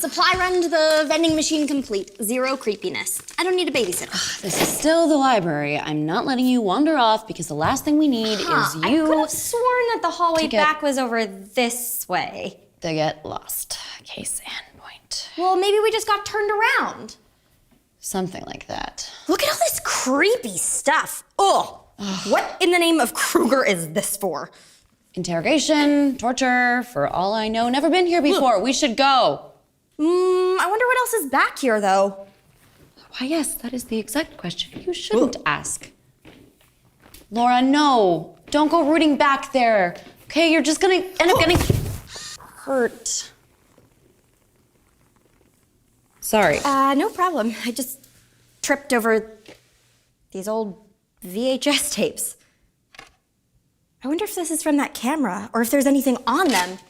Supply run to the vending machine complete. Zero creepiness. I don't need a babysitter. This is still the library. I'm not letting you wander off because the last thing we need is you... I could have sworn that the hallway back was over this way. To get lost. Case and point. Well, maybe we just got turned around. Something like that. Look at all this creepy stuff. Ugh. What in the name of Kruger is this for? Interrogation, torture, for all I know, never been here before. We should go. I wonder what else is back here, though. Why, yes, that is the exact question you shouldn't ask. Laura, no. Don't go rooting back there. Okay, you're just gonna end up getting hurt. Sorry. No problem. I just tripped over these old VHS tapes. I wonder if this is from that camera, or if there's anything on them.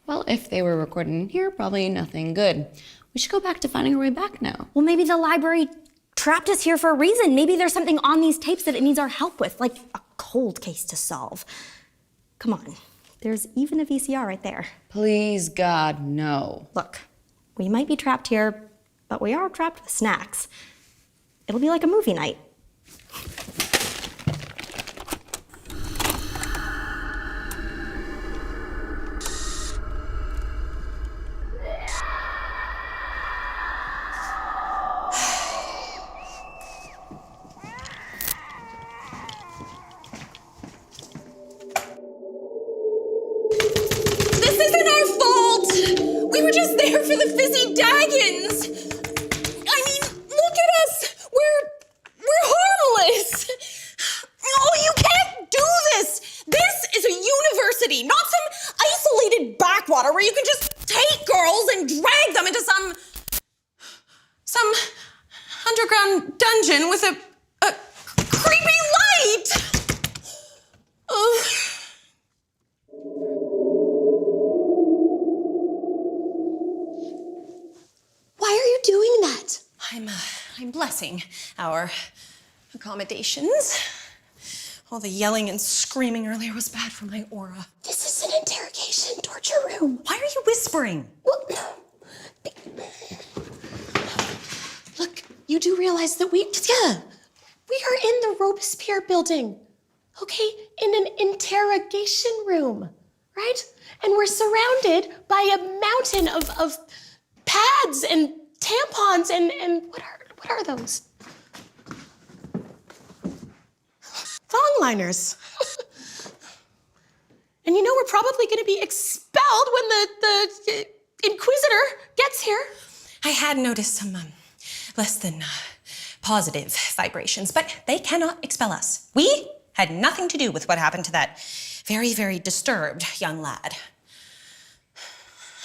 Well, if they were recorded in here, probably nothing good. We should go back to finding our way back now. Well, maybe the library trapped us here for a reason. Maybe there's something on these tapes that it needs our help with, like a cold case to solve. Come on, there's even a VCR right there. Please, God, no. Look, we might be trapped here, but we are trapped with snacks. It'll be like a movie night. We were just there for the fizzy daggins. I mean, look at us. We're harmless. Oh, you can't do this. This is a university, not some isolated backwater where you can just take girls and drag them into some underground dungeon with a creepy light. Ugh. Why are you doing that? I'm blessing our accommodations. All the yelling and screaming earlier was bad for my aura. This is an interrogation torture room. Why are you whispering? Well, look, you do realize that we are in the Robespierre building, okay? In an interrogation room, right? And we're surrounded by a mountain of pads and tampons and what are those? Thong liners. And you know we're probably going to be expelled when the Inquisitor gets here. I had noticed some less than positive vibrations, but they cannot expel us. We had nothing to do with what happened to that very, very disturbed young lad.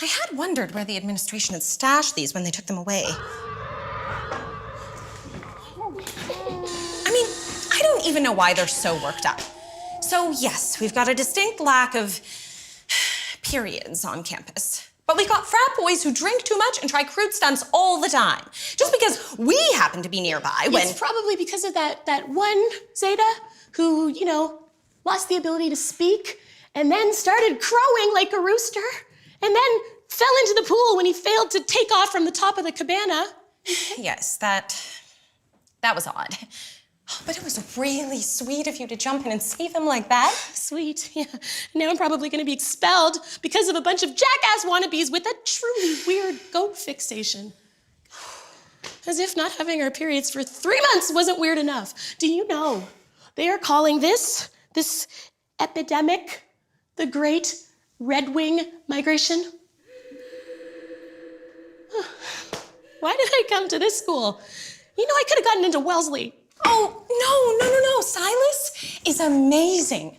I had wondered where the administration had stashed these when they took them away. I mean, I don't even know why they're so worked up. So yes, we've got a distinct lack of periods on campus. But we've got frat boys who drink too much and try crude stunts all the time. Just because we happen to be nearby when... It's probably because of that one Zeta who, you know, lost the ability to speak and then started crowing like a rooster. And then fell into the pool when he failed to take off from the top of the cabana. Yes, that was odd. But it was really sweet of you to jump in and save him like that. Sweet, yeah. Now I'm probably gonna be expelled because of a bunch of jackass wannabes with a truly weird goat fixation. As if not having our periods for 3 months wasn't weird enough. Do you know, they are calling this epidemic the Great Red Wing Migration? Why did I come to this school? You know, I could have gotten into Wellesley. Oh, no. Silas is amazing.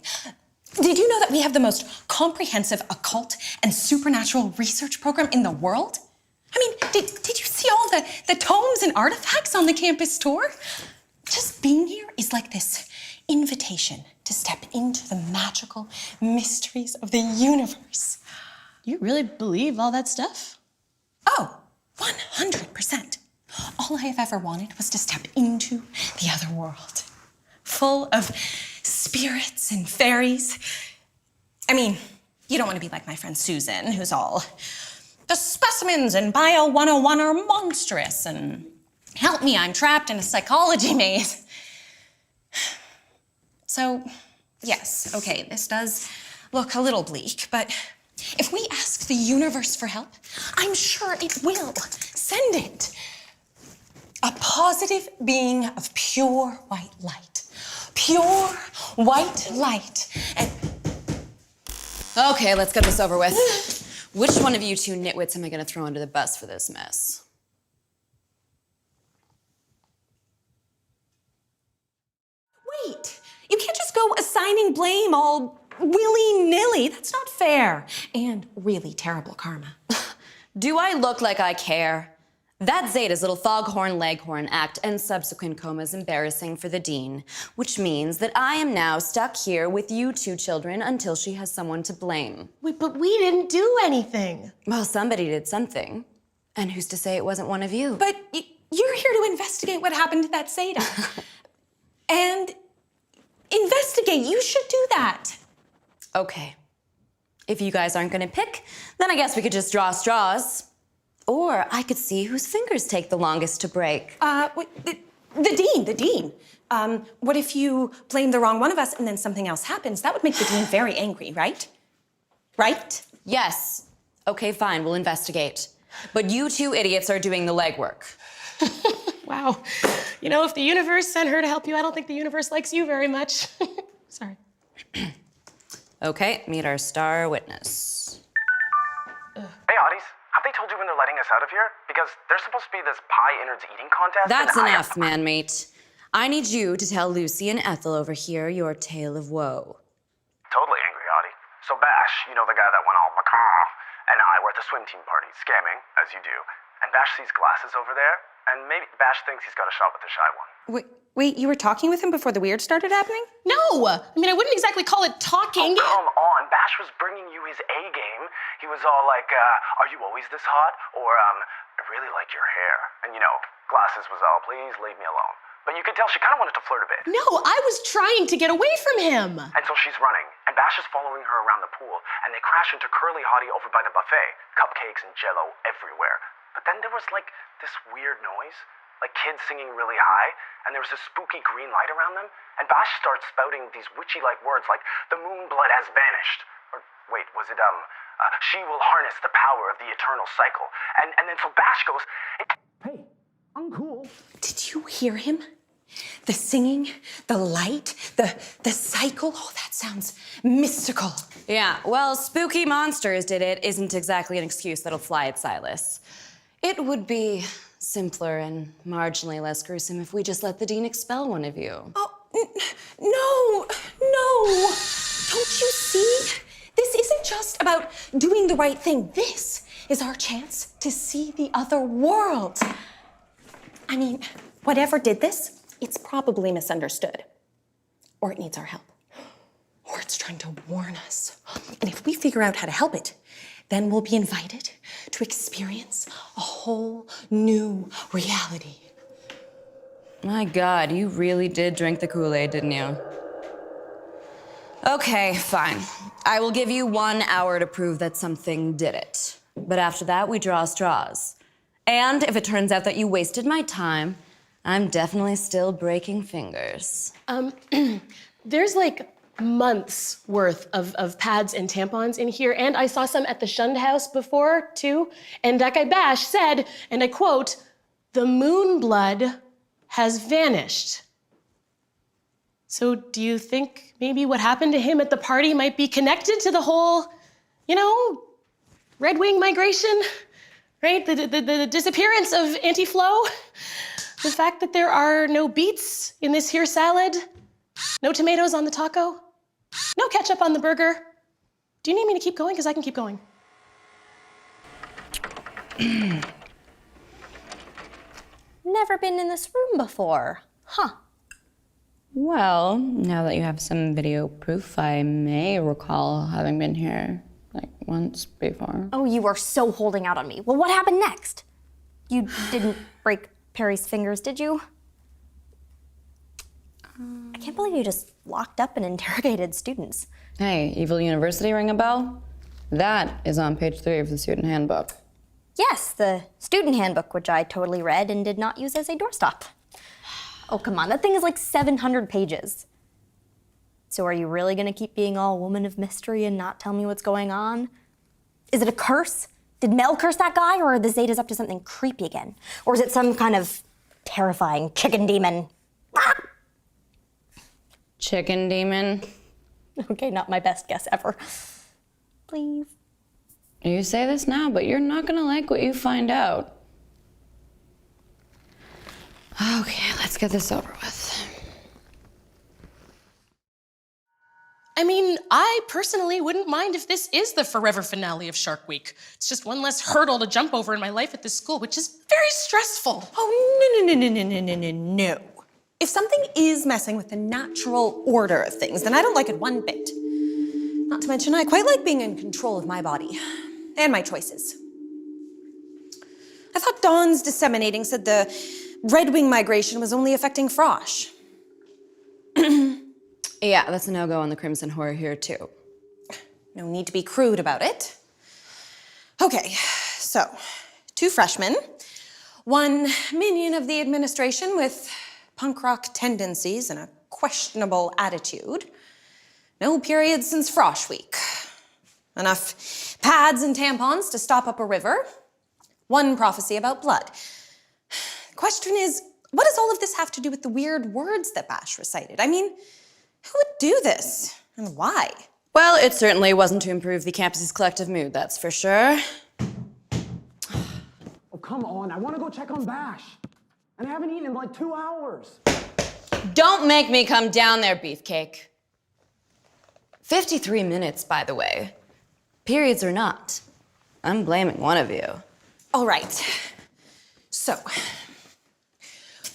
Did you know that we have the most comprehensive occult and supernatural research program in the world? I mean, did you see all the tomes and artifacts on the campus tour? Just being here is like this invitation to step into the magical mysteries of the universe. You really believe all that stuff? Oh, 100%. All I have ever wanted was to step into the other world, full of spirits and fairies. I mean, you don't want to be like my friend Susan, who's all the specimens in Bio 101 are monstrous, and help me, I'm trapped in a psychology maze. So, yes, okay, this does look a little bleak, but if we ask the universe for help, I'm sure it will send it. A positive being of pure white light. Pure white light. And Okay, let's get this over with. Which one of you two nitwits am I gonna throw under the bus for this mess? wait, you can't just go assigning blame all willy-nilly. That's not fair. And really terrible karma. Do I look like I care? That Zeta's little foghorn leghorn act and subsequent coma is embarrassing for the dean, which means that I am now stuck here with you two children until she has someone to blame. Wait, but we didn't do anything. Well, somebody did something. And who's to say it wasn't one of you? But you're here to investigate what happened to that Zeta. And investigate, you should do that. Okay. If you guys aren't gonna pick, then I guess we could just draw straws. Or I could see whose fingers take the longest to break. The dean. What if you blame the wrong one of us and then something else happens? That would make the dean very angry, right? Right? Yes. Okay, fine, we'll investigate. But you two idiots are doing the legwork. Wow. You know, if the universe sent her to help you, I don't think the universe likes you very much. Sorry. Okay, meet our star witness. Hey, Audie's, have they told you when they're letting us out of here? Because there's supposed to be this pie innards eating contest. That's and enough, man-mate. I need you to tell Lucy and Ethel over here your tale of woe. Totally angry, Audie. So Bash, you know the guy that went all macaw, and I were at the swim team party, scamming, as you do. And Bash sees glasses over there, and maybe Bash thinks he's got a shot with the shy one. Wait, you were talking with him before the weird started happening? No! I mean, I wouldn't exactly call it talking. Oh, come on. Bash was bringing you his A game. He was all like, are you always this hot? Or, I really like your hair. And, you know, glasses was all, please leave me alone. But you could tell she kind of wanted to flirt a bit. No, I was trying to get away from him. And so she's running, and Bash is following her around the pool, and they crash into Curly Hottie over by the buffet. Cupcakes and jello everywhere. But then there was, like, this weird noise. Like kids singing really high, and there was a spooky green light around them, and Bash starts spouting these witchy-like words like, the moon blood has vanished. Or, wait, was it, she will harness the power of the eternal cycle. And then so Bash goes, hey, I'm cool. Did you hear him? The singing, the light, the cycle, oh, that sounds mystical. Yeah, well, spooky monsters did it isn't exactly an excuse that'll fly at Silas. It would be simpler and marginally less gruesome if we just let the dean expel one of you. Oh, no. Don't you see? This isn't just about doing the right thing. This is our chance to see the other world. I mean, whatever did this, it's probably misunderstood. Or it needs our help. Or it's trying to warn us. And if we figure out how to help it, then we'll be invited to experience a whole new reality. My God, you really did drink the Kool-Aid, didn't you? Okay, fine. I will give you 1 hour to prove that something did it. But after that, we draw straws. And if it turns out that you wasted my time, I'm definitely still breaking fingers. There's like months worth of pads and tampons in here, and I saw some at the shunned house before, too. And that guy Bash said, and I quote, the moon blood has vanished. So do you think maybe what happened to him at the party might be connected to the whole, you know, Red Wing migration, right? The disappearance of Auntie Flo? The fact that there are no beets in this here salad? No tomatoes on the taco? No ketchup on the burger? Do you need me to keep going? Because I can keep going. Never been in this room before. Huh. Well, now that you have some video proof, I may recall having been here like once before. Oh, you are so holding out on me. Well, what happened next? You didn't break Perry's fingers, did you? I can't believe you just locked up and interrogated students. Hey, Evil University ring a bell? That is on page 3 of the student handbook. Yes, the student handbook, which I totally read and did not use as a doorstop. Oh, come on, that thing is like 700 pages. So are you really gonna keep being all woman of mystery and not tell me what's going on? Is it a curse? Did Mel curse that guy, or are the Zetas up to something creepy again? Or is it some kind of terrifying chicken demon? Ah! Chicken demon? Okay, not my best guess ever. Please. You say this now, but you're not gonna like what you find out. Okay, let's get this over with. I mean, I personally wouldn't mind if this is the forever finale of Shark Week. It's just one less hurdle to jump over in my life at this school, which is very stressful. Oh, no. If something is messing with the natural order of things, then I don't like it one bit. Not to mention, I quite like being in control of my body and my choices. I thought Dawn's disseminating said the Red Wing migration was only affecting Frosh. Yeah, that's a no-go on the Crimson Horror here, too. No need to be crude about it. Okay, so 2 freshmen, 1 minion of the administration with punk rock tendencies and a questionable attitude. No period since Frosh Week. Enough pads and tampons to stop up a river. 1 prophecy about blood. Question is, what does all of this have to do with the weird words that Bash recited? I mean, who would do this, and why? Well, it certainly wasn't to improve the campus's collective mood, that's for sure. Oh, come on. I want to go check on Bash. And I haven't eaten in like 2 hours. Don't make me come down there, Beefcake. 53 minutes, by the way. Periods or not. I'm blaming one of you. All right. So,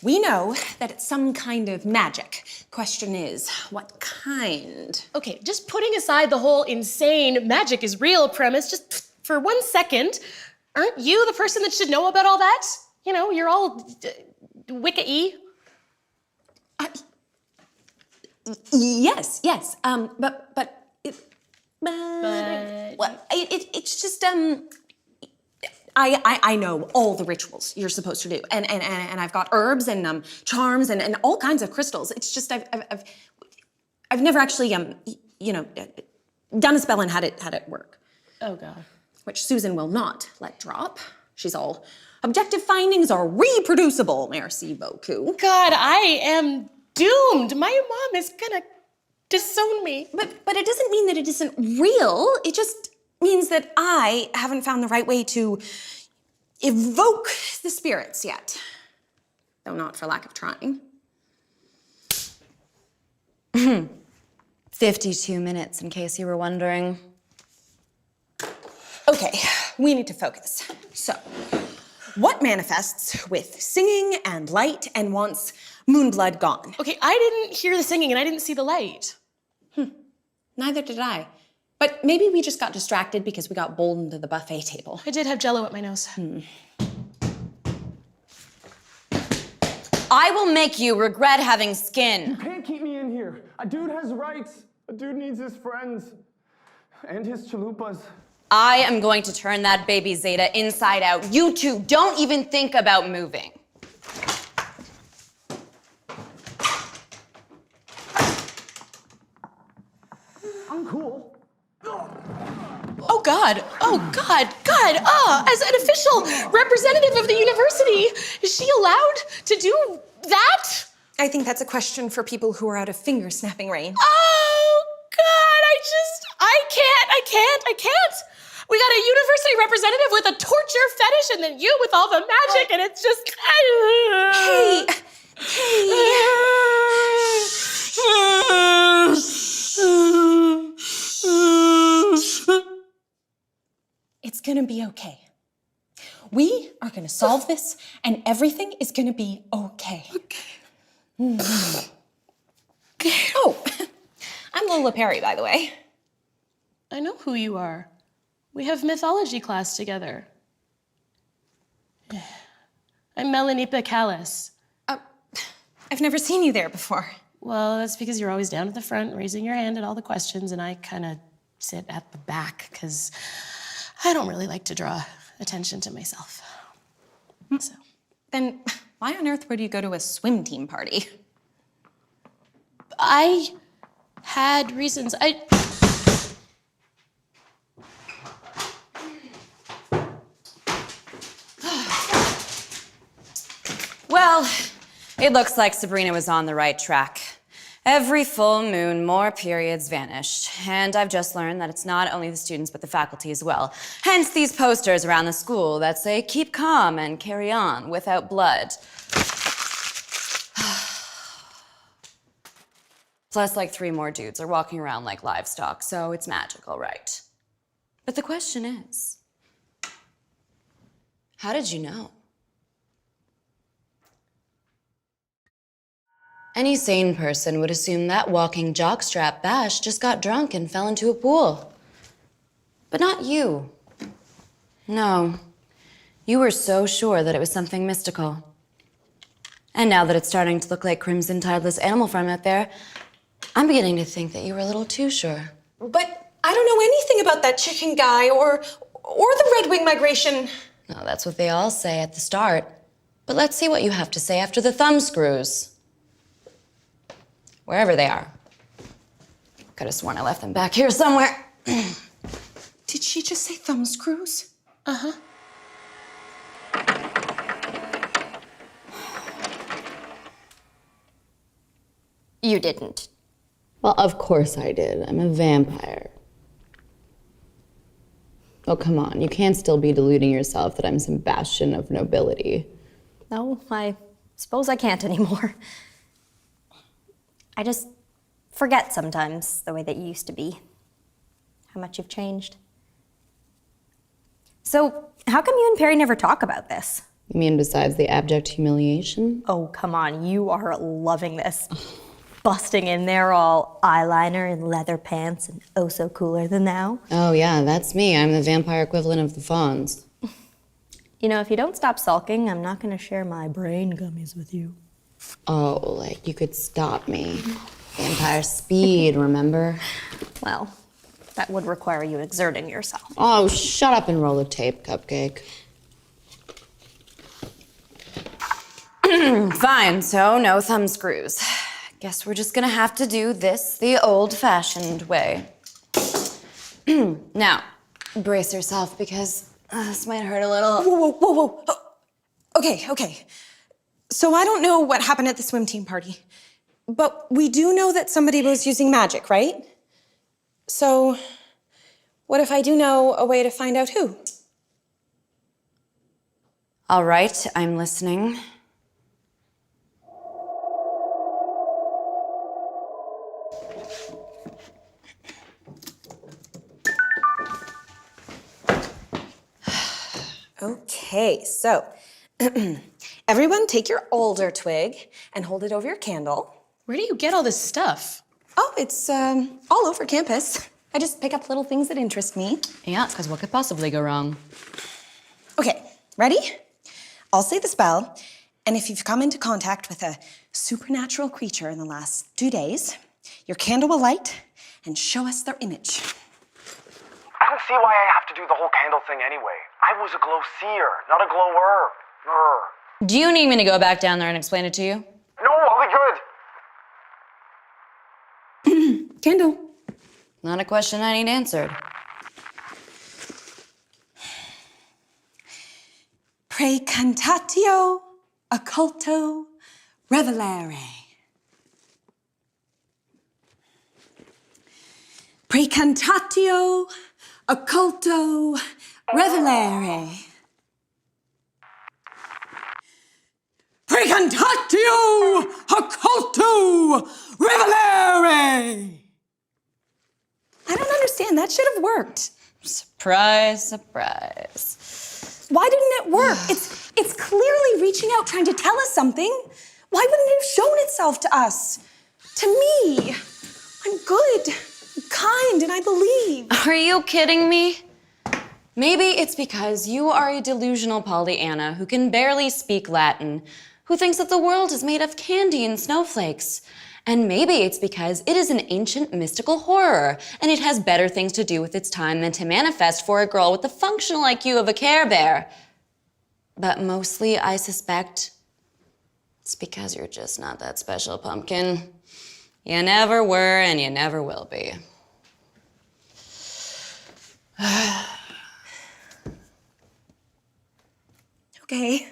we know that it's some kind of magic. Question is, what kind? Okay, just putting aside the whole insane magic is real premise, just for 1 second, aren't you the person that should know about all that? You know, you're all Wicca-y. Yes. It's just I know all the rituals you're supposed to do, and I've got herbs and charms and all kinds of crystals. It's just I've never actually done a spell and had it work. Oh God. Which Susan will not let drop. She's all objective findings are reproducible. Merci beaucoup. God, I am doomed. My mom is gonna disown me. But it doesn't mean that it isn't real. It just means that I haven't found the right way to evoke the spirits yet. Though not for lack of trying. 52 minutes, in case you were wondering. Okay, we need to focus. So, what manifests with singing and light and wants Moonblood gone? Okay, I didn't hear the singing and I didn't see the light. Neither did I. But maybe we just got distracted because we got bowled into the buffet table. I did have Jell-O at my nose. I will make you regret having skin. You can't keep me in here. A dude has rights. A dude needs his friends. And his chalupas. I am going to turn that baby Zeta inside out. You two don't even think about moving. I'm cool. Oh God, as an official representative of the university, is she allowed to do that? I think that's a question for people who are out of finger snapping range. Oh God, I can't. We got a university representative with a torture fetish and then you with all the magic and it's just... It's gonna be okay. We are gonna solve this and everything is gonna be okay. Oh, I'm Lola Perry, by the way. I know who you are. We have mythology class together. I'm Melanipa Callis. I've never seen you there before. Well, that's because you're always down at the front, raising your hand at all the questions, and I kind of sit at the back, because I don't really like to draw attention to myself. So, Then why on earth would you go to a swim team party? I had reasons. Well, it looks like Sabrina was on the right track. Every full moon, more periods vanished. And I've just learned that it's not only the students, but the faculty as well. Hence these posters around the school that say, keep calm and carry on without blood. Plus, like 3 more dudes are walking around like livestock, so it's magical, right? But the question is, how did you know? Any sane person would assume that walking jockstrap Bash just got drunk and fell into a pool. But not you. No. You were so sure that it was something mystical. And now that it's starting to look like Crimson Tideless Animal Farm out there, I'm beginning to think that you were a little too sure. But I don't know anything about that chicken guy or the Red Wing migration. No, that's what they all say at the start. But let's see what you have to say after the thumb screws. Wherever they are. Could have sworn I left them back here somewhere. Did she just say thumb screws? Uh-huh. You didn't. Well, of course I did. I'm a vampire. Oh, come on. You can't still be deluding yourself that I'm some bastion of nobility. No, I suppose I can't anymore. I just forget sometimes the way that you used to be. How much you've changed. So, how come you and Perry never talk about this? You mean besides the abject humiliation? Oh, come on, you are loving this. Busting in there all eyeliner and leather pants and oh so cooler than thou. Oh, yeah, that's me. I'm the vampire equivalent of the fawns. You know, if you don't stop sulking, I'm not gonna share my brain gummies with you. Oh, like you could stop me. Vampire speed, remember? Well, that would require you exerting yourself. Oh, shut up and roll a tape, Cupcake. Fine, so no thumb screws. Guess we're just gonna have to do this the old-fashioned way. Now, brace yourself because this might hurt a little. Whoa. Okay. So I don't know what happened at the swim team party, but we do know that somebody was using magic, right? So what if I do know a way to find out who? All right, I'm listening. Okay, so everyone take your alder twig and hold it over your candle. Where do you get all this stuff? Oh, it's all over campus. I just pick up little things that interest me. Yeah, because what could possibly go wrong? Okay, ready? I'll say the spell, and if you've come into contact with a supernatural creature in the last 2 days, your candle will light and show us their image. I don't see why I have to do the whole candle thing anyway. I was a glow seer, not a glower. Grr. Do you need me to go back down there and explain it to you? No, I'll be good. Candle. Not a question I need answered. Precantatio occulto revelare. Precantatio occulto revelare. Precantatio occulto revelare. I don't understand. That should have worked. Surprise, surprise. Why didn't it work? It's clearly reaching out, trying to tell us something. Why wouldn't it have shown itself to us? To me. I'm good, I'm kind, and I believe. Are you kidding me? Maybe it's because you are a delusional Pollyanna who can barely speak Latin, who thinks that the world is made of candy and snowflakes, And maybe it's because it is an ancient mystical horror, and it has better things to do with its time than to manifest for a girl with the functional IQ of a Care Bear. But mostly, I suspect, it's because you're just not that special, Pumpkin. You never were, and you never will be. Okay.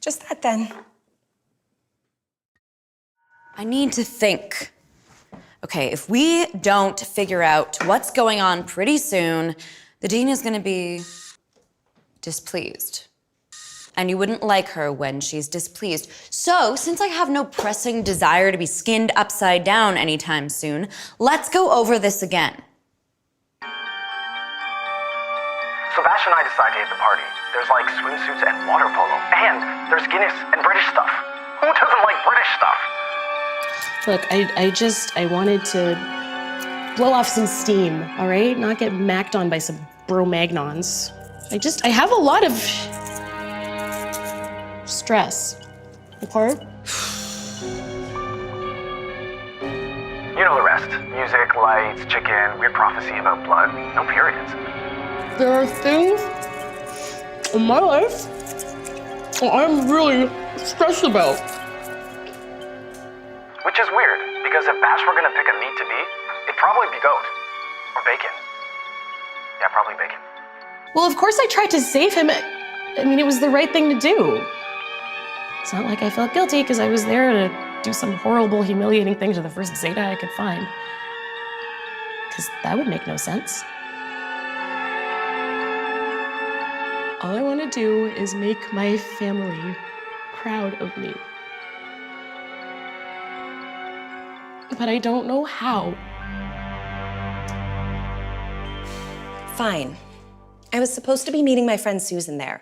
Just that then. I need to think. Okay, if we don't figure out what's going on pretty soon, the dean is gonna be displeased. And you wouldn't like her when she's displeased. So, since I have no pressing desire to be skinned upside down anytime soon, let's go over this again. So Vash and I decided to hit the party. There's like swimsuits and water polo. And there's Guinness and British stuff. Who doesn't like British stuff? Look, I wanted to blow off some steam, all right? Not get macked on by some bro-magnons. I have a lot of stress, okay? You know the rest. Music, lights, chicken, weird prophecy about blood, no periods. There are things in my life I'm really stressed about. Which is weird, because if Bash were gonna pick a meat to be, it'd probably be goat. Or bacon. Yeah, probably bacon. Well, of course I tried to save him. I mean, it was the right thing to do. It's not like I felt guilty because I was there to do some horrible, humiliating thing to the first Zeta I could find. Because that would make no sense. All I want to do is make my family proud of me. But I don't know how. Fine. I was supposed to be meeting my friend Susan there,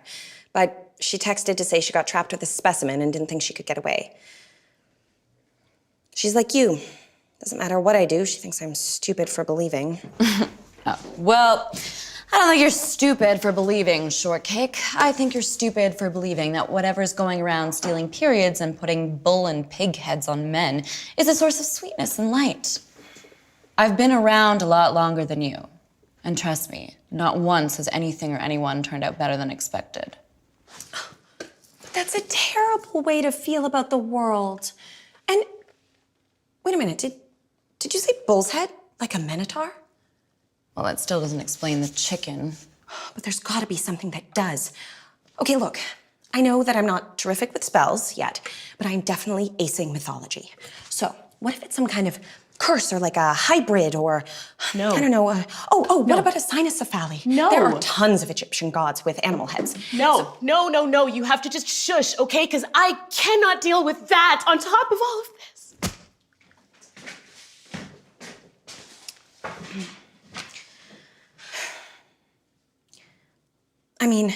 but she texted to say she got trapped with a specimen and didn't think she could get away. She's like you. Doesn't matter what I do, she thinks I'm stupid for believing. Well, I don't think you're stupid for believing, Shortcake. I think you're stupid for believing that whatever's going around stealing periods and putting bull and pig heads on men is a source of sweetness and light. I've been around a lot longer than you. And trust me, not once has anything or anyone turned out better than expected. But that's a terrible way to feel about the world. And wait a minute, did you say bull's head? Like a minotaur? Well, that still doesn't explain the chicken. But there's gotta be something that does. Okay, look, I know that I'm not terrific with spells yet, but I'm definitely acing mythology. So, what if it's some kind of curse or like a hybrid or, No. I don't know, what about a cynocephaly? No. There are tons of Egyptian gods with animal heads. No, no, you have to just shush, okay? Because I cannot deal with that on top of all of this. I mean,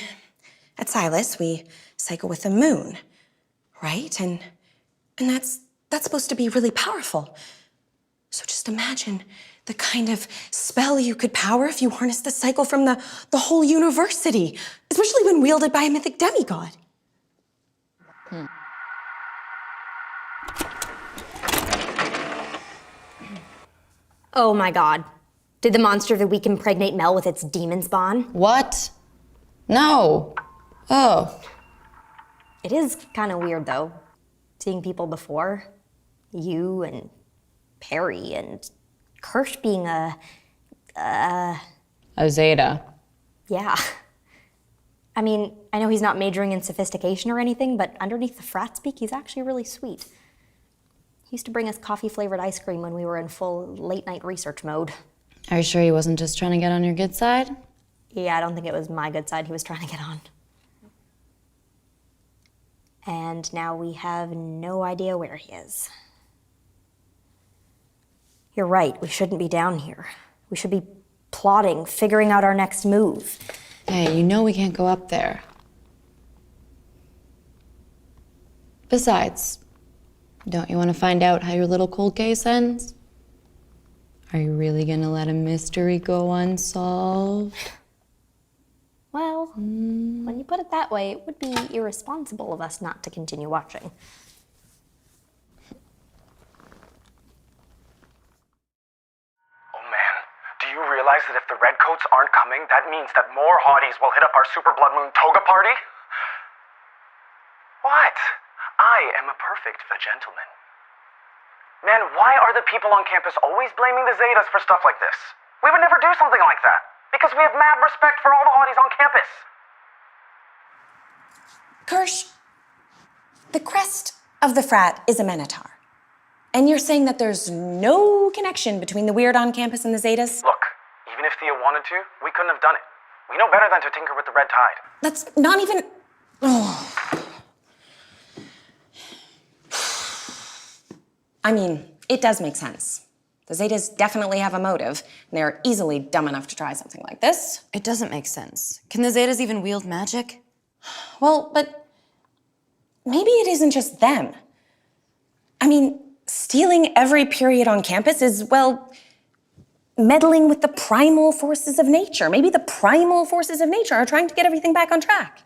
at Silas, we cycle with the moon, right? And that's supposed to be really powerful. So just imagine the kind of spell you could power if you harnessed the cycle from the whole university, especially when wielded by a mythic demigod. Oh my god. Did the monster of the week impregnate Mel with its demon spawn? What? No. Oh. It is kind of weird though, seeing people before. You and Perry and Kirsch being a Zeta. yeah. I mean, I know he's not majoring in sophistication or anything, but underneath the frat speak, he's actually really sweet. He used to bring us coffee-flavored ice cream when we were in full late-night research mode. Are you sure he wasn't just trying to get on your good side? Yeah, I don't think it was my good side he was trying to get on. And now we have no idea where he is. You're right, we shouldn't be down here. We should be plotting, figuring out our next move. Hey, you know we can't go up there. Besides, don't you want to find out how your little cold case ends? Are you really gonna let a mystery go unsolved? Well, when you put it that way, it would be irresponsible of us not to continue watching. realize that if the redcoats aren't coming, that means that more hotties will hit up our super blood moon toga party? What? I am a perfect gentleman. Man, why are the people on campus always blaming the Zetas for stuff like this? We would never do something like that, because we have mad respect for all the hotties on campus. Kirsch, the crest of the frat is a minotaur. And you're saying that there's no connection between the weird on campus and the Zetas? Look, even if Thea wanted to, we couldn't have done it. We know better than to tinker with the red tide. That's not even... Oh. I mean, it does make sense. The Zetas definitely have a motive, and they're easily dumb enough to try something like this. It doesn't make sense. Can the Zetas even wield magic? Well, but maybe it isn't just them. I mean, stealing every period on campus is, well, meddling with the primal forces of nature. Maybe the primal forces of nature are trying to get everything back on track.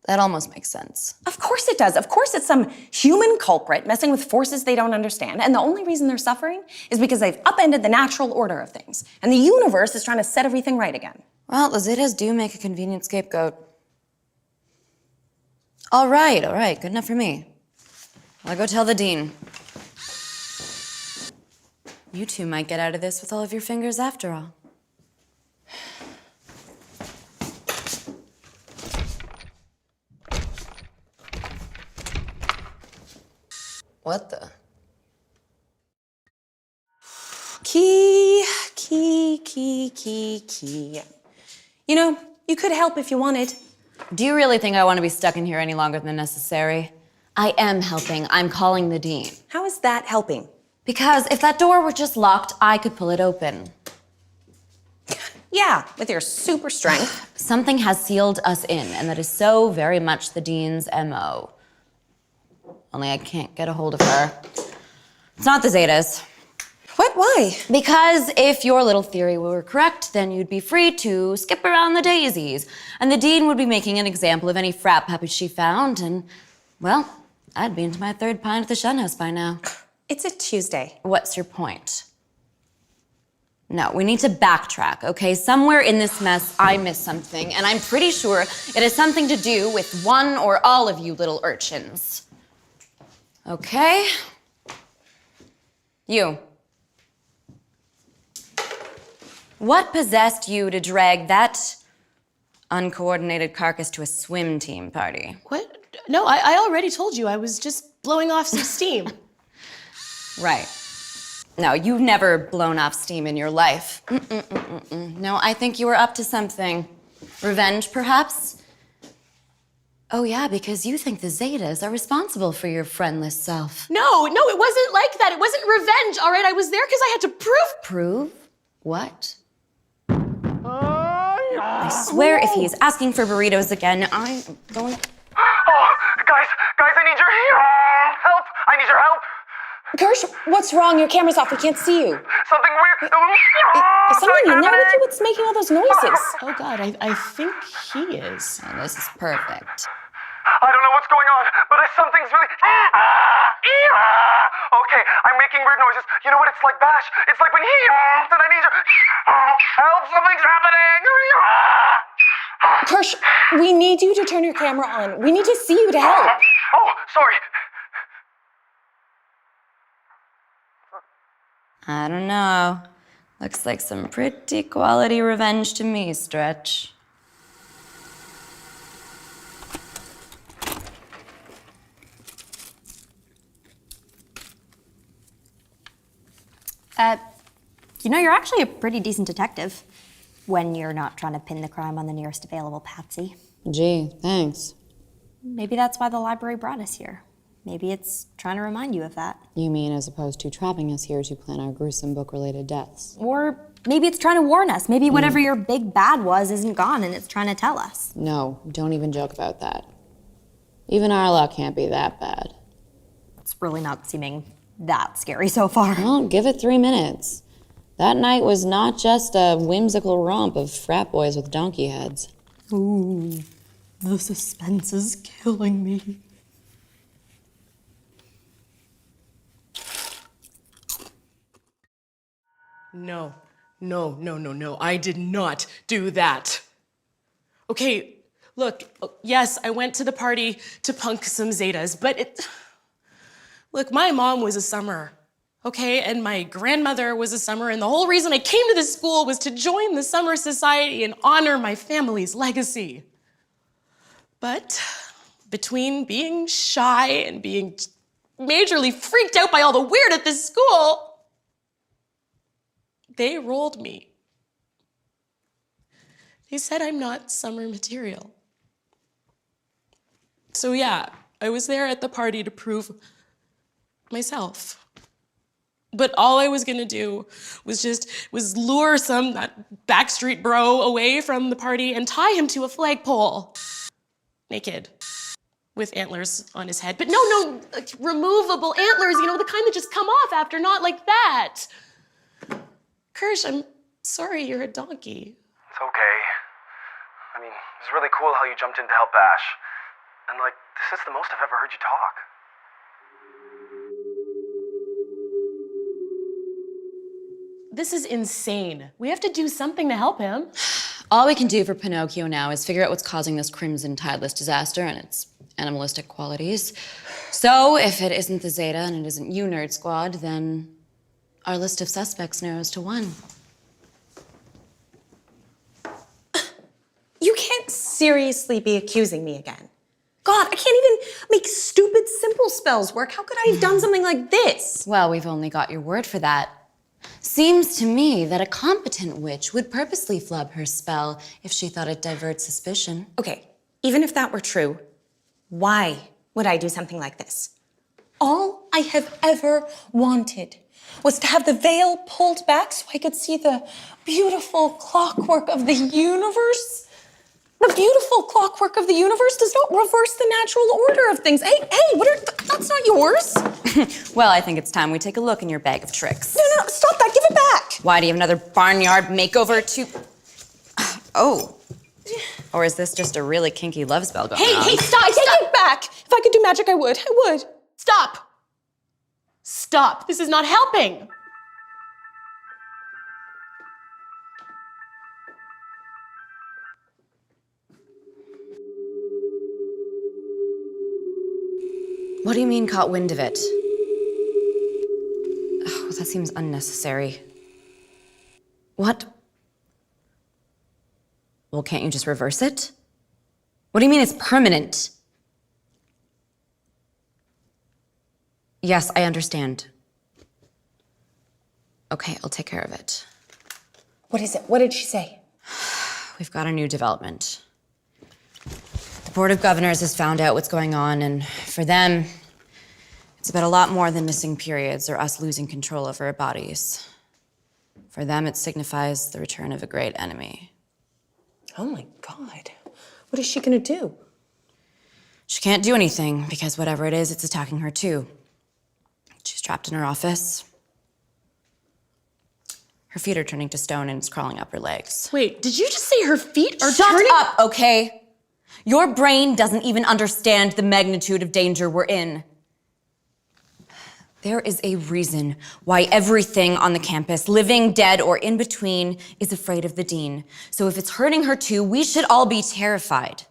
That almost makes sense. Of course it does. Of course it's some human culprit messing with forces they don't understand. And the only reason they're suffering is because they've upended the natural order of things. And the universe is trying to set everything right again. Well, the Zetas do make a convenient scapegoat. All right, good enough for me. I'll go tell the dean. You two might get out of this with all of your fingers after all. What the? Key. You know, you could help if you wanted. Do you really think I want to be stuck in here any longer than necessary? I am helping. I'm calling the dean. How is that helping? Because if that door were just locked, I could pull it open. Yeah, with your super strength. Something has sealed us in, and that is so very much the dean's MO. Only I can't get a hold of her. It's not the Zetas. What? Why? Because if your little theory were correct, then you'd be free to skip around the daisies, and the dean would be making an example of any frat puppet she found, and, well, I'd be into my third pint at the Shun House by now. It's a Tuesday. What's your point? No, we need to backtrack, okay? Somewhere in this mess, I missed something, and I'm pretty sure it has something to do with one or all of you little urchins. Okay? You. What possessed you to drag that uncoordinated carcass to a swim team party? What? No, I already told you. I was just blowing off some steam. Right. No, you've never blown off steam in your life. No, I think you were up to something. Revenge, perhaps? Oh, yeah, because you think the Zetas are responsible for your friendless self. No, it wasn't like that. It wasn't revenge, all right? I was there because I had to prove. Prove? What? I swear if he is asking for burritos again, I'm going... Oh, guys, I need your help! I need your help! Kirsch, what's wrong? Your camera's off. We can't see you. Something weird. Is someone in there with you? What's making all those noises? Oh, God, I think he is. Oh, this is perfect. I don't know what's going on, but something's really... Okay, I'm making weird noises. You know what it's like, Bash? It's like when he then I need your... Help, something's happening! Kirsch, we need you to turn your camera on. We need to see you to help. Oh, sorry. I don't know. Looks like some pretty quality revenge to me, Stretch. You know, you're actually a pretty decent detective when you're not trying to pin the crime on the nearest available patsy. Gee, thanks. Maybe that's why the library brought us here. Maybe it's trying to remind you of that. You mean as opposed to trapping us here to plan our gruesome book-related deaths? Or maybe it's trying to warn us. Maybe whatever your big bad was isn't gone and it's trying to tell us. No, don't even joke about that. Even our luck can't be that bad. It's really not seeming that scary so far. Well, give it 3 minutes. That night was not just a whimsical romp of frat boys with donkey heads. Ooh, the suspense is killing me. No, No. I did not do that. Okay, look, yes, I went to the party to punk some Zetas, but look, my mom was a summer, okay? And my grandmother was a summer, and the whole reason I came to this school was to join the summer society and honor my family's legacy. But between being shy and being majorly freaked out by all the weird at this school, they rolled me. They said I'm not summer material. So yeah, I was there at the party to prove myself. But all I was gonna do was lure some backstreet bro away from the party and tie him to a flagpole. Naked. With antlers on his head. But no, like, removable antlers, you know, the kind that just come off after, not like that. Kirsch, I'm sorry you're a donkey. It's okay. I mean, it was really cool how you jumped in to help Ash. And, like, this is the most I've ever heard you talk. This is insane. We have to do something to help him. All we can do for Pinocchio now is figure out what's causing this crimson tideless disaster and its animalistic qualities. So if it isn't the Zeta and it isn't you, Nerd Squad, then our list of suspects narrows to one. You can't seriously be accusing me again. God, I can't even make stupid simple spells work. How could I have done something like this? Well, we've only got your word for that. Seems to me that a competent witch would purposely flub her spell if she thought it diverted suspicion. Okay, even if that were true, why would I do something like this? All I have ever wanted was to have the veil pulled back so I could see the beautiful clockwork of the universe. The beautiful clockwork of the universe does not reverse the natural order of things. Hey, that's not yours. Well, I think it's time we take a look in your bag of tricks. No, stop that, give it back. Why, do you have another barnyard makeover to... Oh. Or is this just a really kinky love spell going on? Hey, stop, take it back. If I could do magic, I would. Stop, this is not helping. What do you mean, caught wind of it? Oh, that seems unnecessary. What? Well, can't you just reverse it? What do you mean it's permanent? Yes, I understand. Okay, I'll take care of it. What is it? What did she say? We've got a new development. The Board of Governors has found out what's going on, and for them, it's about a lot more than missing periods or us losing control over our bodies. For them, it signifies the return of a great enemy. Oh my God. What is she gonna do? She can't do anything, because whatever it is, it's attacking her too. She's trapped in her office. Her feet are turning to stone and it's crawling up her legs. Wait, did you just say her feet are Shut turning? up, okay? Your brain doesn't even understand the magnitude of danger we're in. There is a reason why everything on the campus, living, dead, or in between, is afraid of the dean. So if it's hurting her too, we should all be terrified.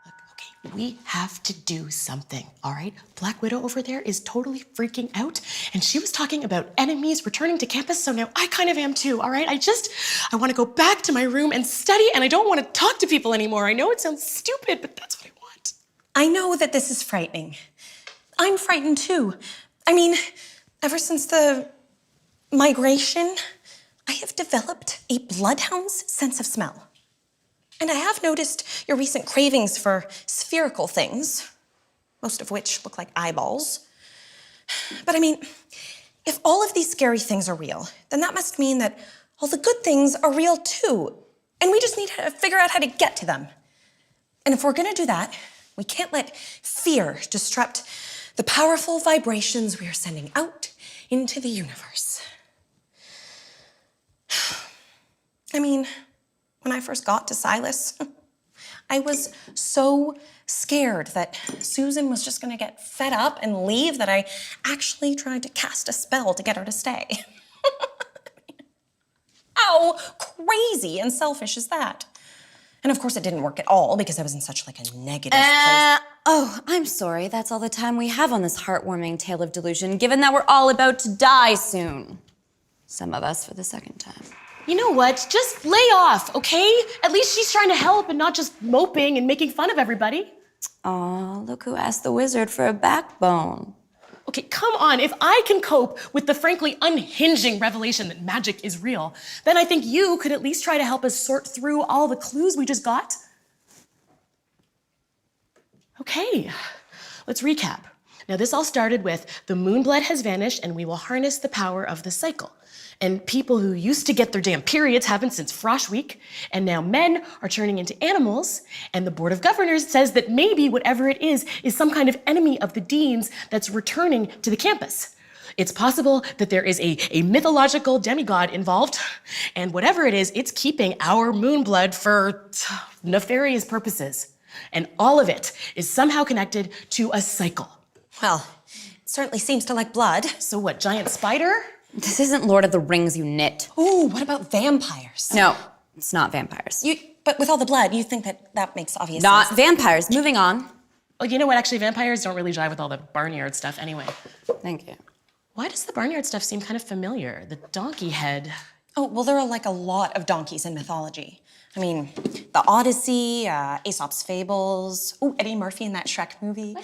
Okay, we have to do something, all right? Black Widow over there is totally freaking out, and she was talking about enemies returning to campus, so now I kind of am too, all right? I want to go back to my room and study, and I don't want to talk to people anymore. I know it sounds stupid, but that's what I want. I know that this is frightening. I'm frightened too. I mean, ever since the migration, I have developed a bloodhound's sense of smell. And I have noticed your recent cravings for spherical things, most of which look like eyeballs. But I mean, if all of these scary things are real, then that must mean that all the good things are real too. And we just need to figure out how to get to them. And if we're gonna do that, we can't let fear disrupt the powerful vibrations we are sending out into the universe. I mean, when I first got to Silas, I was so scared that Susan was just gonna get fed up and leave that I actually tried to cast a spell to get her to stay. How crazy and selfish is that? And of course it didn't work at all because I was in such like a negative place. Oh, I'm sorry. That's all the time we have on this heartwarming tale of delusion, given that we're all about to die soon. Some of us for the second time. You know what? Just lay off, okay? At least she's trying to help and not just moping and making fun of everybody. Aw, look who asked the wizard for a backbone. Okay, come on. If I can cope with the frankly unhinging revelation that magic is real, then I think you could at least try to help us sort through all the clues we just got. Okay, let's recap. Now, this all started with the moonblood has vanished and we will harness the power of the cycle. And people who used to get their damn periods haven't since Frosh Week, and now men are turning into animals, and the Board of Governors says that maybe whatever it is some kind of enemy of the deans that's returning to the campus. It's possible that there is a mythological demigod involved, and whatever it is, it's keeping our moonblood for nefarious purposes. And all of it is somehow connected to a cycle. Well, it certainly seems to like blood. So what, giant spider? This isn't Lord of the Rings, you nit. Ooh, what about vampires? No, it's not vampires. But with all the blood, you think that makes obvious Not sense. vampires. Moving on. Well, you know what? Actually, vampires don't really jive with all the barnyard stuff anyway. Thank you. Why does the barnyard stuff seem kind of familiar? The donkey head. Oh, well, there are like a lot of donkeys in mythology. I mean, the Odyssey, Aesop's Fables, ooh, Eddie Murphy in that Shrek movie,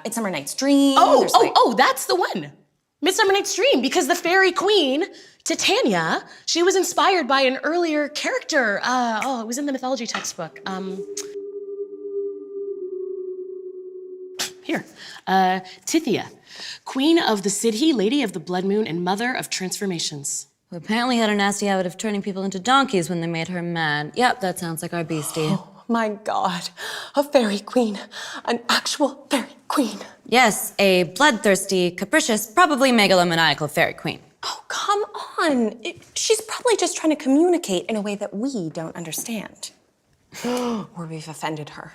Midsummer Night's Dream. That's the one. Midsummer Night's Dream, because the fairy queen, Titania, she was inspired by an earlier character. It was in the mythology textbook. Here, Tithia, queen of the Sidhi, lady of the blood moon, and mother of transformations. Who apparently had a nasty habit of turning people into donkeys when they made her mad. Yep, that sounds like our beastie. Oh my God, a fairy queen, an actual fairy queen. Yes, a bloodthirsty, capricious, probably megalomaniacal fairy queen. Oh, come on. She's probably just trying to communicate in a way that we don't understand. Or we've offended her.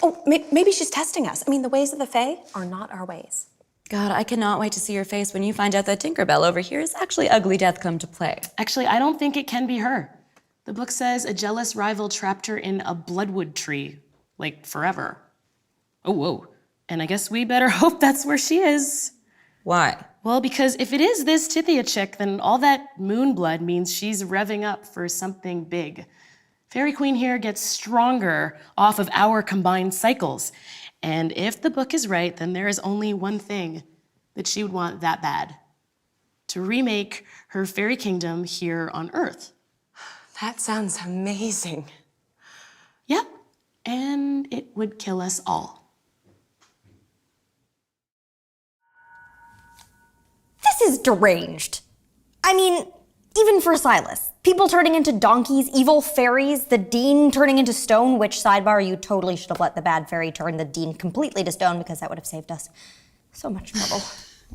Oh, maybe she's testing us. I mean, the ways of the Fae are not our ways. God, I cannot wait to see your face when you find out that Tinkerbell over here is actually ugly death come to play. Actually, I don't think it can be her. The book says a jealous rival trapped her in a bloodwood tree, like forever. Oh, whoa. And I guess we better hope that's where she is. Why? Well, because if it is this Tithia chick, then all that moon blood means she's revving up for something big. Fairy Queen here gets stronger off of our combined cycles. And if the book is right, then there is only one thing that she would want that bad. To remake her fairy kingdom here on Earth. That sounds amazing. Yep, and it would kill us all. This is deranged. I mean, even for Silas. People turning into donkeys, evil fairies, the dean turning into stone, which, sidebar, you totally should have let the bad fairy turn the dean completely to stone because that would have saved us so much trouble.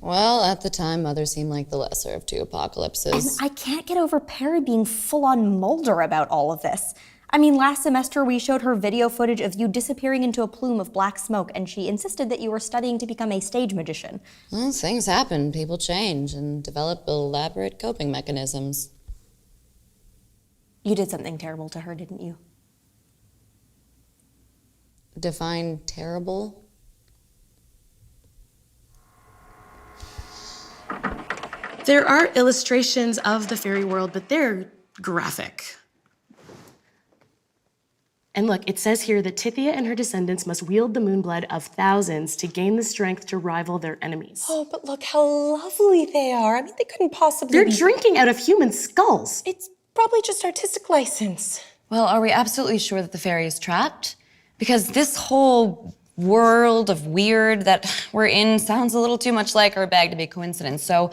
Well, at the time, Mother seemed like the lesser of two apocalypses. And I can't get over Perry being full-on Mulder about all of this. I mean, last semester we showed her video footage of you disappearing into a plume of black smoke, and she insisted that you were studying to become a stage magician. Well, things happen. People change and develop elaborate coping mechanisms. You did something terrible to her, didn't you? Define terrible? There are illustrations of the fairy world, but they're graphic. And look, it says here that Tithia and her descendants must wield the moonblood of thousands to gain the strength to rival their enemies. Oh, but look how lovely they are. I mean, they couldn't possibly They're be... drinking out of human skulls. It's probably just artistic license. Well, are we absolutely sure that the fairy is trapped? Because this whole world of weird that we're in sounds a little too much like our bag to be coincidence. So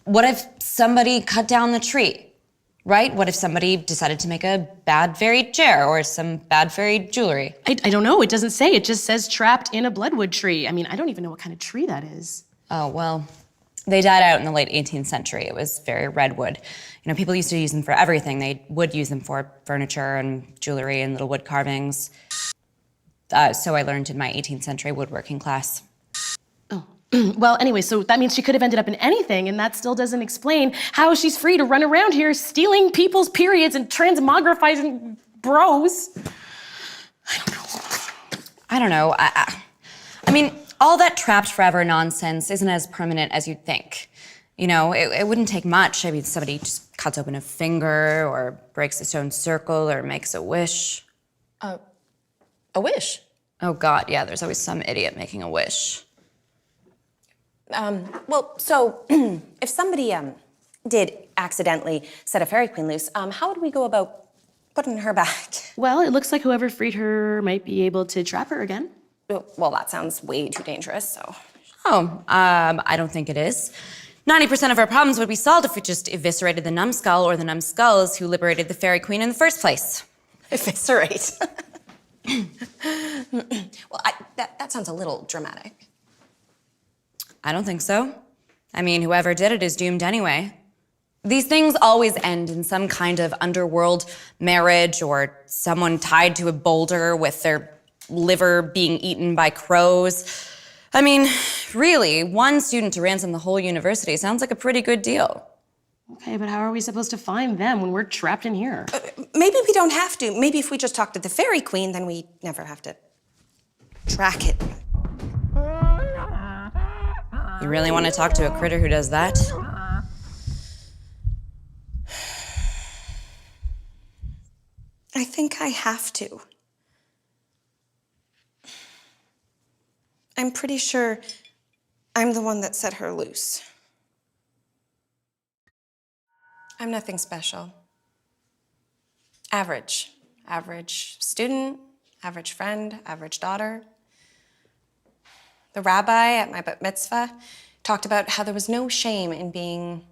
what if somebody cut down the tree, right? What if somebody decided to make a bad fairy chair or some bad fairy jewelry? I don't know, it doesn't say. It just says trapped in a bloodwood tree. I mean, I don't even know what kind of tree that is. Oh, well, they died out in the late 18th century. It was very redwood. You know, people used to use them for everything. They would use them for furniture and jewelry and little wood carvings. So I learned in my 18th century woodworking class. Well, anyway, so that means she could have ended up in anything, and that still doesn't explain how she's free to run around here stealing people's periods and transmogrifying bros. I don't know. I mean, all that trapped forever nonsense isn't as permanent as you'd think. You know, it wouldn't take much. I mean, somebody just cuts open a finger or breaks a stone circle or makes a wish. A wish? Oh God, yeah, there's always some idiot making a wish. Well, so if somebody did accidentally set a fairy queen loose, how would we go about putting her back? Well, it looks like whoever freed her might be able to trap her again. Well, that sounds way too dangerous, so. I don't think it is. 90% of our problems would be solved if we just eviscerated the numbskull or the numbskulls who liberated the fairy queen in the first place. Eviscerate. Well, that sounds a little dramatic. I don't think so. I mean, whoever did it is doomed anyway. These things always end in some kind of underworld marriage or someone tied to a boulder with their liver being eaten by crows. I mean, really, one student to ransom the whole university sounds like a pretty good deal. Okay, but how are we supposed to find them when we're trapped in here? Maybe we don't have to. Maybe if we just talk to the fairy queen, then we never have to track it. You really want to talk to a critter who does that? I think I have to. I'm pretty sure I'm the one that set her loose. I'm nothing special. Average. Average student, average friend, average daughter. The rabbi at my bat mitzvah talked about how there was no shame in being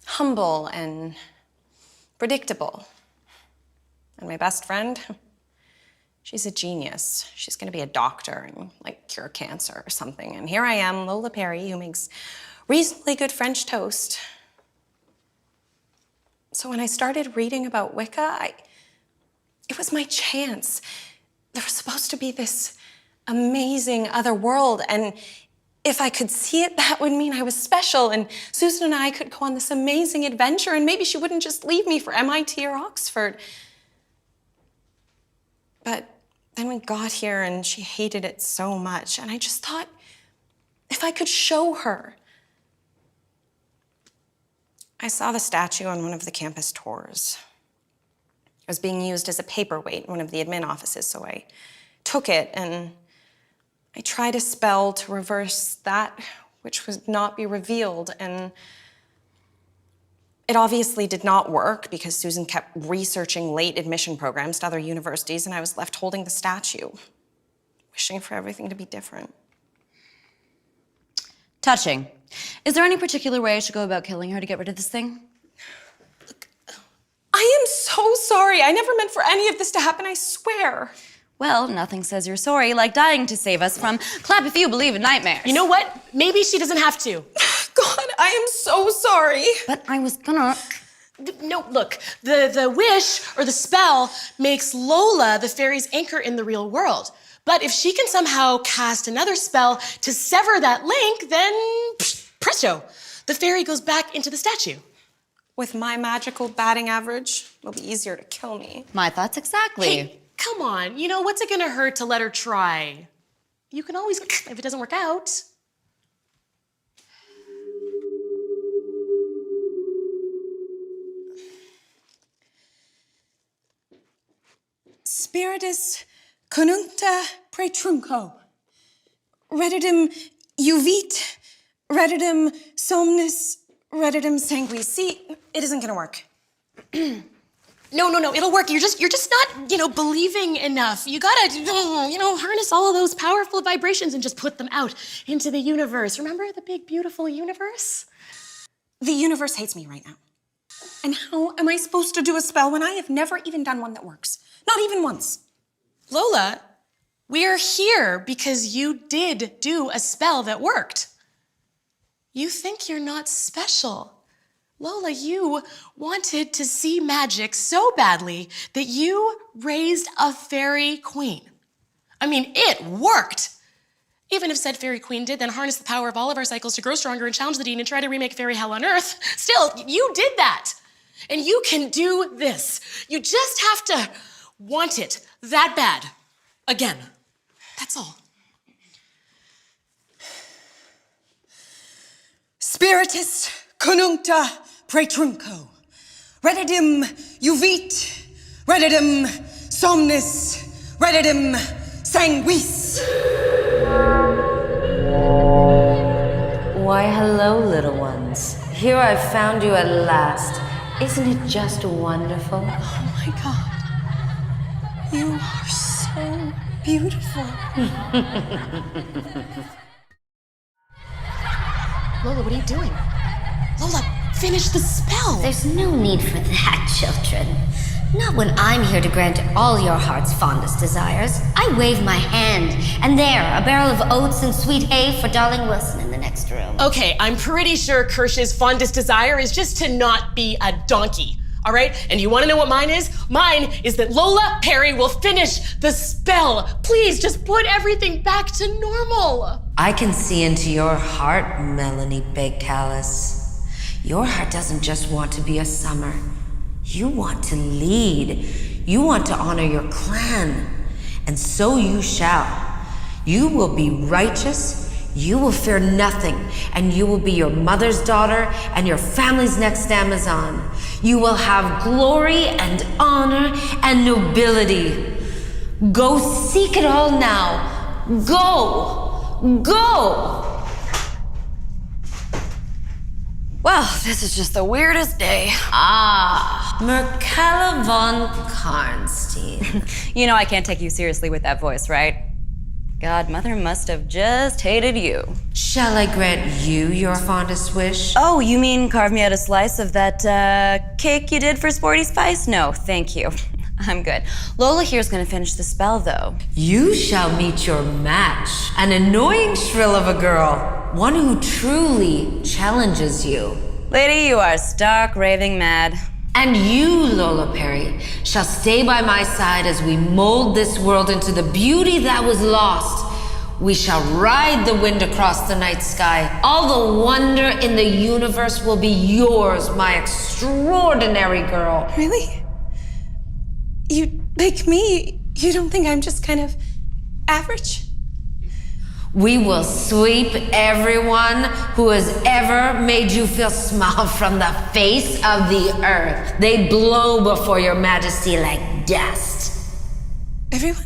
humble and predictable. And my best friend, she's a genius. She's gonna be a doctor and like cure cancer or something. And here I am, Lola Perry, who makes reasonably good French toast. So when I started reading about Wicca, it was my chance. There was supposed to be this amazing other world, and if I could see it, that would mean I was special, and Susan and I could go on this amazing adventure, and maybe she wouldn't just leave me for MIT or Oxford. But then we got here, and she hated it so much, and I just thought, if I could show her. I saw the statue on one of the campus tours. It was being used as a paperweight in one of the admin offices, so I took it and I tried a spell to reverse that which would not be revealed, and it obviously did not work because Susan kept researching late admission programs to other universities, and I was left holding the statue, wishing for everything to be different. Touching. Is there any particular way I should go about killing her to get rid of this thing? Look, I am so sorry. I never meant for any of this to happen, I swear. Well, nothing says you're sorry like dying to save us from clap if you believe in nightmares. You know what? Maybe she doesn't have to. God, I am so sorry. But I was gonna... No, look, the wish or the spell makes Lola the fairy's anchor in the real world. But if she can somehow cast another spell to sever that link, then presto, the fairy goes back into the statue. With my magical batting average, it'll be easier to kill me. My thoughts exactly. Hey, come on, you know, what's it gonna hurt to let her try? You can always, if it doesn't work out. Spiritus conunta pretrunco. Reddidum juvit, reddidum somnis, reddidum sanguis. See, it isn't gonna work. No, it'll work. You're just not, believing enough. You gotta, harness all of those powerful vibrations and just put them out into the universe. Remember the big, beautiful universe? The universe hates me right now. And how am I supposed to do a spell when I have never even done one that works? Not even once. Lola, we're here because you did do a spell that worked. You think you're not special. Lola, you wanted to see magic so badly that you raised a fairy queen. I mean, it worked. Even if said fairy queen did then harness the power of all of our cycles to grow stronger and challenge the dean and try to remake fairy hell on earth, still, you did that. And you can do this. You just have to want it that bad. Again. That's all. Spiritus conjuncta praetrunco. Redidum juvit. Redidum somnis. Redidum sanguis. Why, hello, little ones. Here I've found you at last. Isn't it just wonderful? Oh my God. You are so beautiful. Lola, what are you doing? Lola, finish the spell. There's no need for that, children. Not when I'm here to grant all your heart's fondest desires. I wave my hand, and there, a barrel of oats and sweet hay for darling Wilson in the next room. Okay, I'm pretty sure Kirsch's fondest desire is just to not be a donkey. All right? And you want to know what mine is? Mine is that Lola Perry will finish the spell. Please, just put everything back to normal. I can see into your heart, Melanie Big Callus. Your heart doesn't just want to be a summer. You want to lead. You want to honor your clan. And so you shall. You will be righteous. You will fear nothing. And you will be your mother's daughter and your family's next Amazon. You will have glory and honor and nobility. Go seek it all now. Go! Go! Well, this is just the weirdest day. Ah, Merkella von Karnstein. You know I can't take you seriously with that voice, right? God, Mother must have just hated you. Shall I grant you your fondest wish? Oh, you mean carve me out a slice of that cake you did for Sporty Spice? No, thank you. I'm good. Lola here's gonna finish the spell, though. You shall meet your match. An annoying shrill of a girl. One who truly challenges you. Lady, you are stark raving mad. And you, Lola Perry, shall stay by my side as we mold this world into the beauty that was lost. We shall ride the wind across the night sky. All the wonder in the universe will be yours, my extraordinary girl. Really? You, like me, you don't think I'm just kind of average? We will sweep everyone who has ever made you feel small from the face of the earth. They blow before your majesty like dust. Everyone?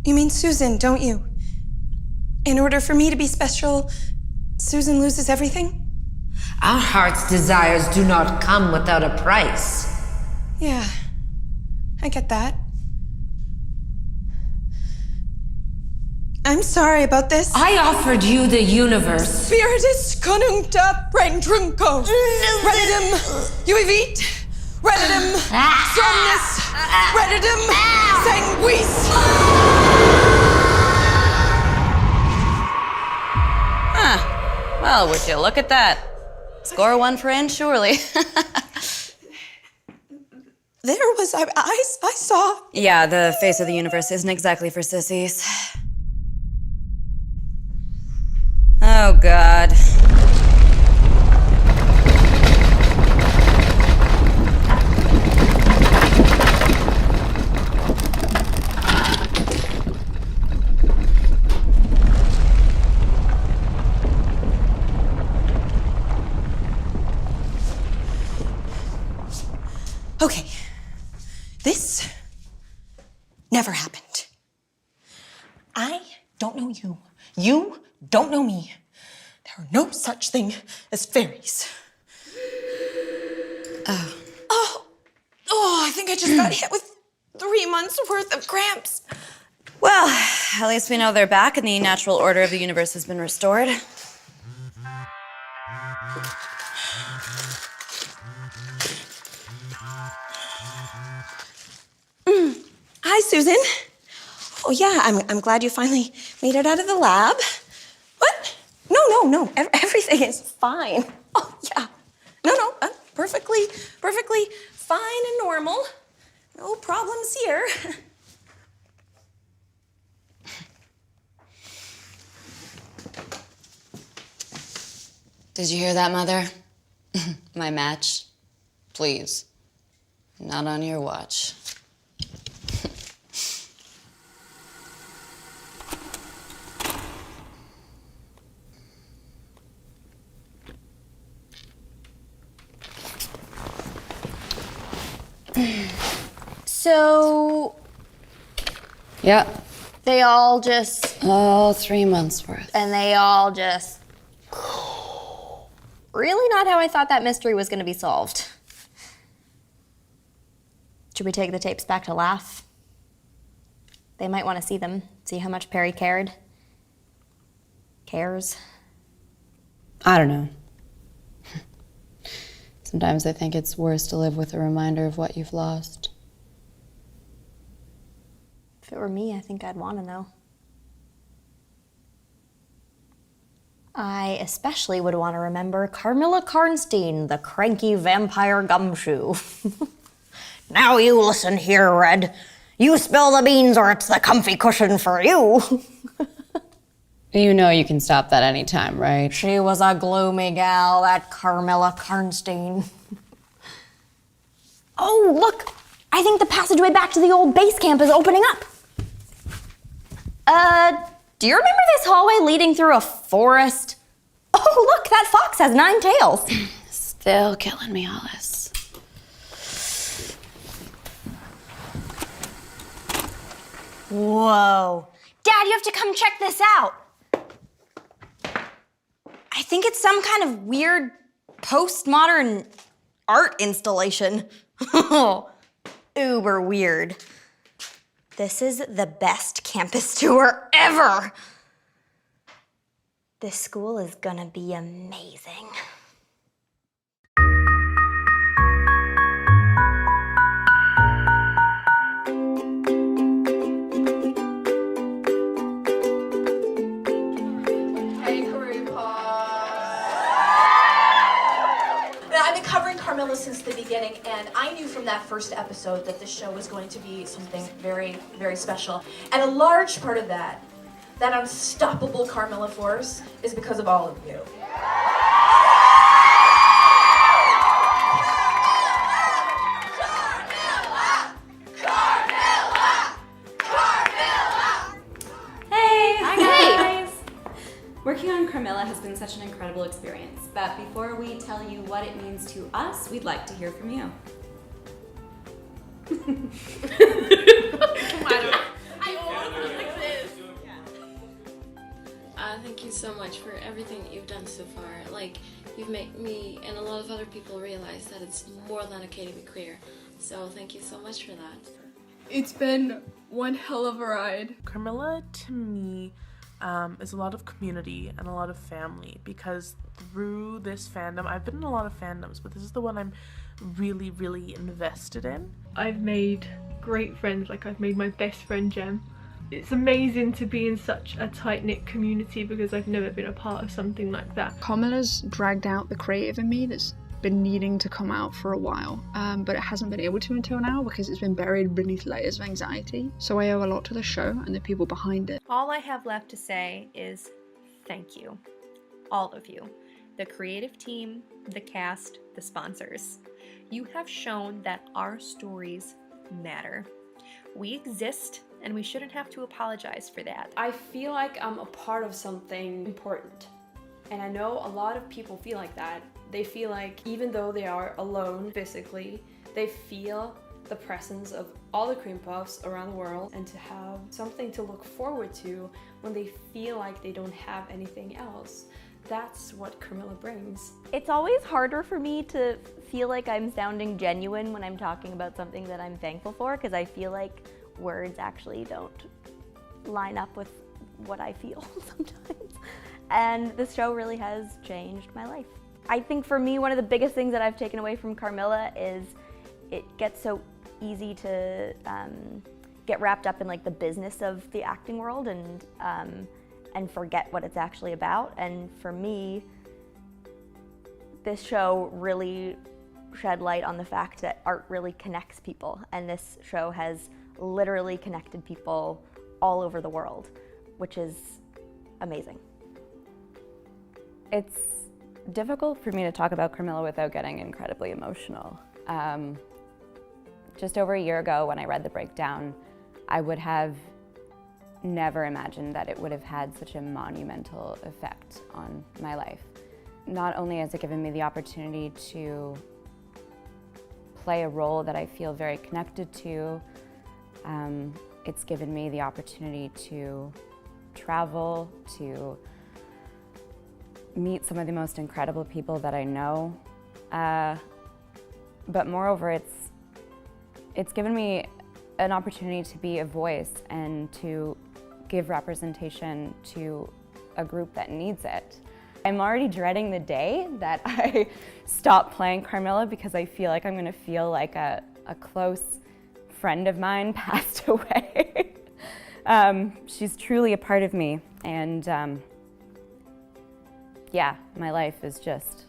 You mean Susan, don't you? In order for me to be special, Susan loses everything? Our heart's desires do not come without a price. Yeah, I get that. I'm sorry about this. I offered you the universe. Spiritus conjuncta praetrunco. Redidum juvit. Redidum somnis. Redidum sanguis. Huh. Well, would you look at that? Score one for Anne, surely. There was, I saw. Yeah, the face of the universe isn't exactly for sissies. Oh, God. Okay, this never happened. I don't know you. You don't know me. There are no such thing as fairies. Oh, I think I just got hit with 3 months worth of cramps. Well, at least we know they're back and the natural order of the universe has been restored. Hi, Susan. Oh, yeah, I'm glad you finally made it out of the lab. What? No. Everything is fine. Oh, yeah. No, perfectly fine and normal. No problems here. Did you hear that, Mother? My match? Please. Not on your watch. So Yeah. they all just, Oh, 3 months worth. and they all just, really not how I thought that mystery was going to be solved. Should we take the tapes back to Laugh? They might want to see them, see how much Perry cares. I don't know. Sometimes I think it's worse to live with a reminder of what you've lost. If it were me, I think I'd want to know. I especially would want to remember Carmilla Karnstein, the cranky vampire gumshoe. Now you listen here, Red. You spill the beans or it's the comfy cushion for you. You know you can stop that anytime, right? She was a gloomy gal, that Carmilla Karnstein. Oh, look! I think the passageway back to the old base camp is opening up. Do you remember this hallway leading through a forest? Oh, look, that fox has 9 tails. Still killing me, Alice. Whoa. Dad, you have to come check this out. I think it's some kind of weird postmodern art installation. Uber weird. This is the best campus tour ever. This school is gonna be amazing. I've been covering Carmilla since the beginning, and I knew from that first episode that this show was going to be something very, very special. And a large part of that unstoppable Carmilla force, is because of all of you. Working on Carmilla has been such an incredible experience, but before we tell you what it means to us, we'd like to hear from you. Thank you so much for everything that you've done so far. Like, you've made me and a lot of other people realize that it's more than okay to be queer. So thank you so much for that. It's been one hell of a ride. Carmilla, to me, is a lot of community and a lot of family, because through this fandom, I've been in a lot of fandoms, but this is the one I'm really, really invested in. I've made great friends, like I've made my best friend Jem. It's amazing to be in such a tight-knit community because I've never been a part of something like that. Carmilla's dragged out the creative in me that's been needing to come out for a while, but it hasn't been able to until now because it's been buried beneath layers of anxiety. So I owe a lot to the show and the people behind it. All I have left to say is thank you, all of you. The creative team, the cast, the sponsors. You have shown that our stories matter. We exist and we shouldn't have to apologize for that. I feel like I'm a part of something important. And I know a lot of people feel like that. They feel like even though they are alone physically, they feel the presence of all the cream puffs around the world, and to have something to look forward to when they feel like they don't have anything else. That's what Carmilla brings. It's always harder for me to feel like I'm sounding genuine when I'm talking about something that I'm thankful for, because I feel like words actually don't line up with what I feel sometimes. And this show really has changed my life. I think for me, one of the biggest things that I've taken away from Carmilla is it gets so easy to get wrapped up in like the business of the acting world and forget what it's actually about. And for me, this show really shed light on the fact that art really connects people, and this show has literally connected people all over the world, which is amazing. It's difficult for me to talk about Carmilla without getting incredibly emotional. Just over a year ago when I read the breakdown, I would have never imagined that it would have had such a monumental effect on my life. Not only has it given me the opportunity to play a role that I feel very connected to, it's given me the opportunity to travel, to meet some of the most incredible people that I know. But moreover, it's given me an opportunity to be a voice and to give representation to a group that needs it. I'm already dreading the day that I stop playing Carmilla because I feel like I'm gonna feel like a close friend of mine passed away. She's truly a part of me, and yeah, my life is just,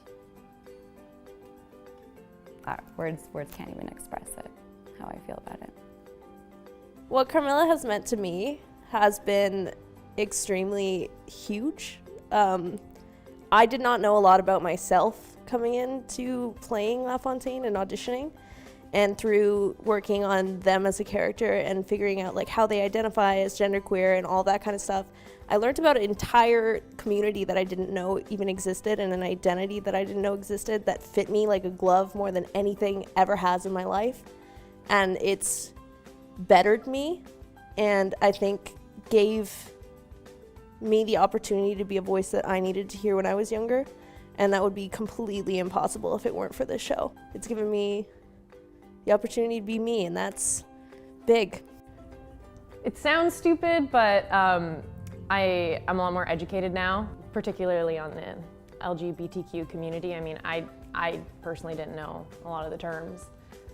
words can't even express it, how I feel about it. What Carmilla has meant to me has been extremely huge. I did not know a lot about myself coming into playing La Fontaine and auditioning, and through working on them as a character and figuring out like how they identify as genderqueer and all that kind of stuff, I learned about an entire community that I didn't know even existed, and an identity that I didn't know existed that fit me like a glove more than anything ever has in my life. And it's bettered me, and I think gave me the opportunity to be a voice that I needed to hear when I was younger, and that would be completely impossible if it weren't for this show. It's given me the opportunity to be me, and that's big. It sounds stupid, but I'm a lot more educated now, particularly on the LGBTQ community. I mean, I personally didn't know a lot of the terms,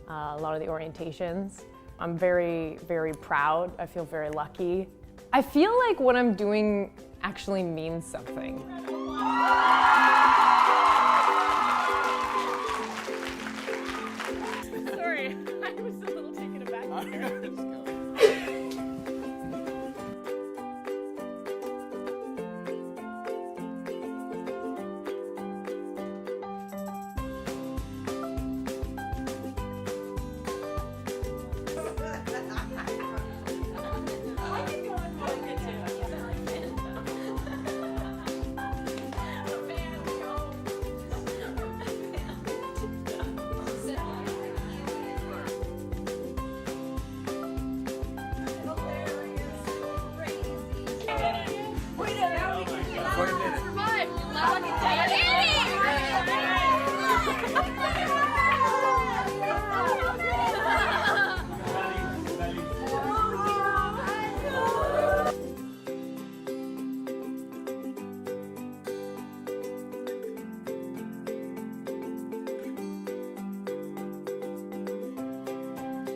a lot of the orientations. I'm very, very proud. I feel very lucky. I feel like what I'm doing actually means something. Sorry, I was a little taken aback there.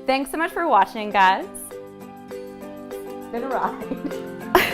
Thanks so much for watching, guys. It's been a ride.